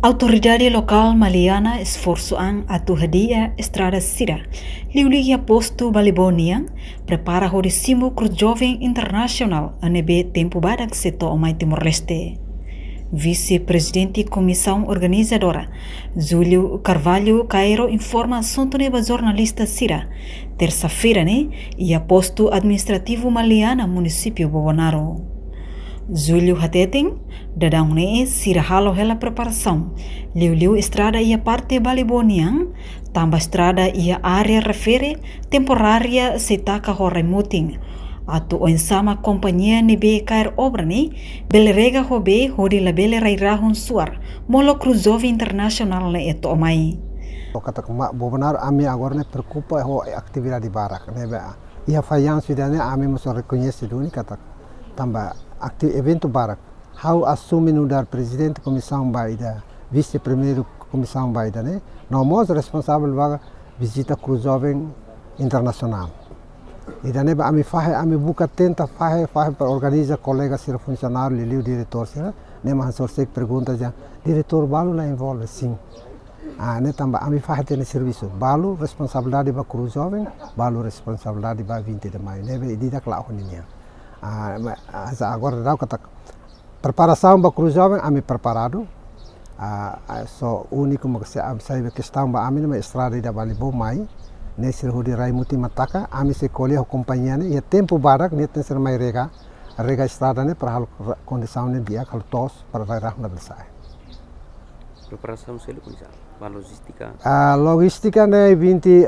Autoridade local Maliana esforçoan atu hadia estrada Sira, liulia posto Baliboniang, prepara hodissimo Cruz Jovem Internacional ANB tempo badak seto omai Timor-Leste. Vice-presidente Comissão Organizadora, Júlio Carvalho Cairo informa assunto neba jornalista Sira, terça-feira ia posto administrativo Maliana, município Bobonaro. Júlio Hateting, dadang Sira halo hela preparação. Liu estrada ia parte Baliboniang, tambah estrada ia área refere temporária setaka horemuting. Atu ensama companhia nebe cair obra belerega hobe hodi labele rairahun suar, molo Cruz Jovem Internacional eto omai. Kata kemak Bobonaro ami agora preocupa ho atividade barak nebe. Ia fayang sudane ami muso reconhece duni kata tambah evento barak. How assume dar presidente comissão baida, vice-primeiro comissão baida nós responsável vaga visita Cruz Jovem Internacional. E daí ami fahe ami buka tenta fahe para organizar colegas ser funcionário liliu diretor sira, mas sorse pergunta já diretor balu lá envolve sim. Tambah ami fahe tem serviço balu responsabilidade ba Cruz Jovem, balu responsabilidade ba 20 de maio. Nebe didak lá honinya. Agora dá kata preparação para Cruz Jovem ami preparado. So único que saya questão ba ami na estrada da Balibo mai nesse rodi Raimuti Mataka ami se colhe a companhia e tempo barak net ser mai rega estrada para hal condição dia hal tos para daerah na belsa. Preparação selo misal ba logistika. Logistika 20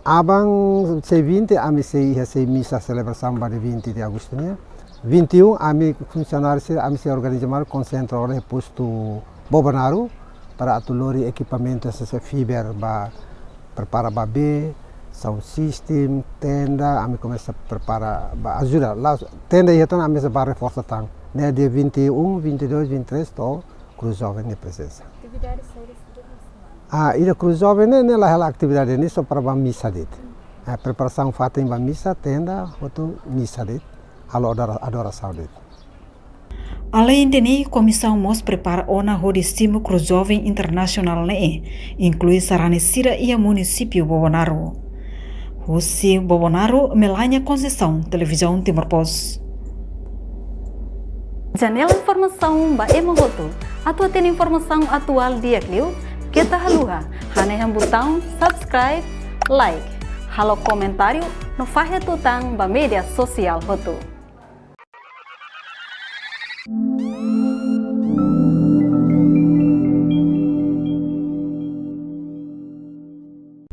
abang se 20 ami se misa celebração ba 20 de agosto 21 ami funcionários ami se organizar concentro oleh posto Bobonaro para atulori equipamento se fiber ba prepara ba B sound system tenda ami começa a preparar ba ajuda lá tenda então ami se ba reforça tang né dia 21 22 23 to Cruz Jovem ne presença ida Cruz Jovem ne lá atividade ni só para ba missa dit preparação feita em ba missa tenda outro missa dit halo adoração dit. Além de comissão mos prepara ona hodissimo Cruz Jovem Internacional inclui sarane Sira e município Bobonaro. Husi Bobonaro Melania Conceição, televisão Timor-Post. Janela informação ba emogoto. Atau tem informação atual dia kliu, kita haluha, hane botão subscribe, like, halo comentário no fahe tutang ba media sosial hotu.